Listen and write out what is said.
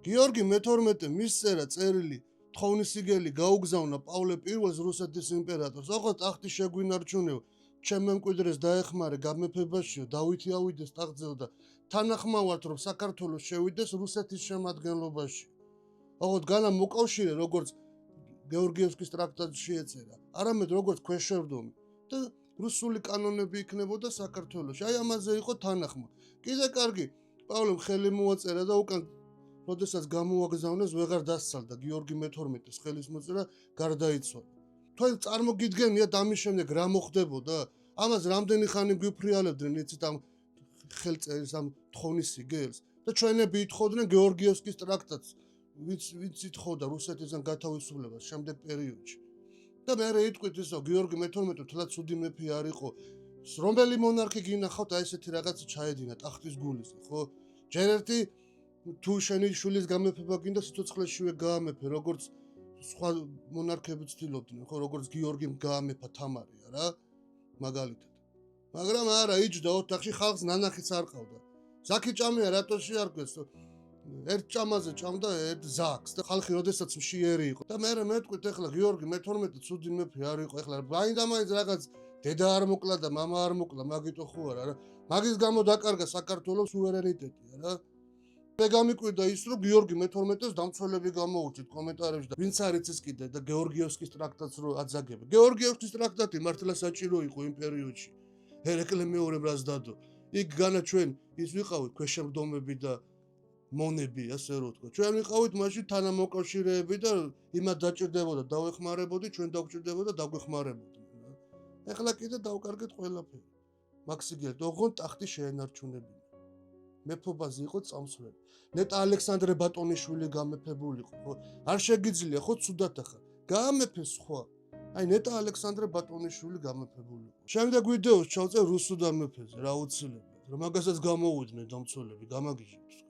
გიორგი მე-12 მის წერა წერილი თხოვნისიგელი გაუგზავნა პავლე პირველს რუსეთის იმპერატორს. ოღონდ ტახტი შეგვინარჩუნეო, ჩემ მემკვიდრეს დაეხმარე გამეფებაშიო, დავითი ავიდეს ტახტზეო და თანახმავართ რომ საქართველოს შევიდეს რუსეთის შემადგენლობაში. ოღონდ განა მოკავშირე როგორც გეორგიევსკის ტრაქტატში ეწერა, არამედ როგორც ქვეშევრდომი და რუსული კანონები იქნებოდა საქართველოში. აი ამაზე იყო თანახმა. კიდე კარგი, პავლემ ხელი მოაწერა და უკან როდესაც გამოაგზავნეს ვეღარ დასცალდა გიორგი მე-12-ის ხელის მოწერა გარდაიცვალა. თქვენ წარმოგიდგენიათ ამის შემდეგ რა მოხდებოდა? ამას რამდენი ხანი გვიფრიალებდნენ იცით ამ ხელწერის ამ თხოვნისიგელს და ჩვენები ითხოვდნენ გეორგიევსკის ტრაქტატს, ვინც ითხოვდა რუსეთიდან გათავისუფლებას შემდეგ პერიოდში. და მე იტყვით ისო გიორგი მე-12 თლაც ცუდი მეფე არ იყო. რომელი მონარქი გინახავთ აი ესეთი რაღაცა ჩაედინა ტახტის გულის, ხო? ჯერ ერთი თუ შენი შვილის გამეფება გინდა სიცოცხლეშივე გაამეფე, როგორც სხვა მონარქები ცდილობდნენ, ხო, როგორც გიორგიმ გაამეფა თამარი, რა, მაგალითად. მაგრამ არა, იჯდა ოთახში ხალხს ნანახიც არ ყავდა. ზაქი ჭამია რატო შეარქვეს? ერთ ჭამაზე ჭამდა ერთ ზაქს და ხალხი როდესაც მშიერი იყო. და მე მეთქვით ახლა გიორგი მე-12 ცუდი მეფე არ იყო, ახლა მაინდა-მაინც რაღაც დედა არ მოკლა და მამა არ მოკლა, მაგიტო ხო არა, რა. მაგის გამო დაკარგა საქართველოს სუვერენიტეტი, რა. მე გამიკვირდა ის რომ გიორგი მე-12-ს დამცველები გამოუჩით კომენტარებში და ვინც არის ის კიდე და გეორგიევსკის ტრაქტატს რო აძაგებდა. გეორგიევსკის ტრაქტატი მართლა საჭირო იყო იმ პერიოდში. ერეკლე მეორემ რას დადო. იქ განა ჩვენ ის ვიყავით ქვეშევრდომები და მონები, ასე რომ ვთქვა. ჩვენ ვიყავით მაშინ თანამოკავშირეები და იმად დაჭირდებოდა დავეხმარებოდი, ჩვენ დავჭირდებოდა დაგვეხმარებოდნენ. ეხლა კიდე დავკარგეთ ყველაფერი. მაქსიგელთ, ოღონდ ტახტი შეენარჩუნებინა. მეფობაზე იყო წამსვლელი. ნეტა ალექსანდრე ბატონიშვილი გამეფებულიყო, ხო? არ შეგიძლია, ხო, ცუდად ახლა. გაამეფე სხვა. აი ნეტა ალექსანდრე ბატონიშვილი გამეფებულიყო. შემდეგ ვიდეოს ჩავწერ რუსუდან მეფეზე, რა უცილებლად. რომ მაგასაც გამოვიდნენ დამცველები, გამაგიჟებთ.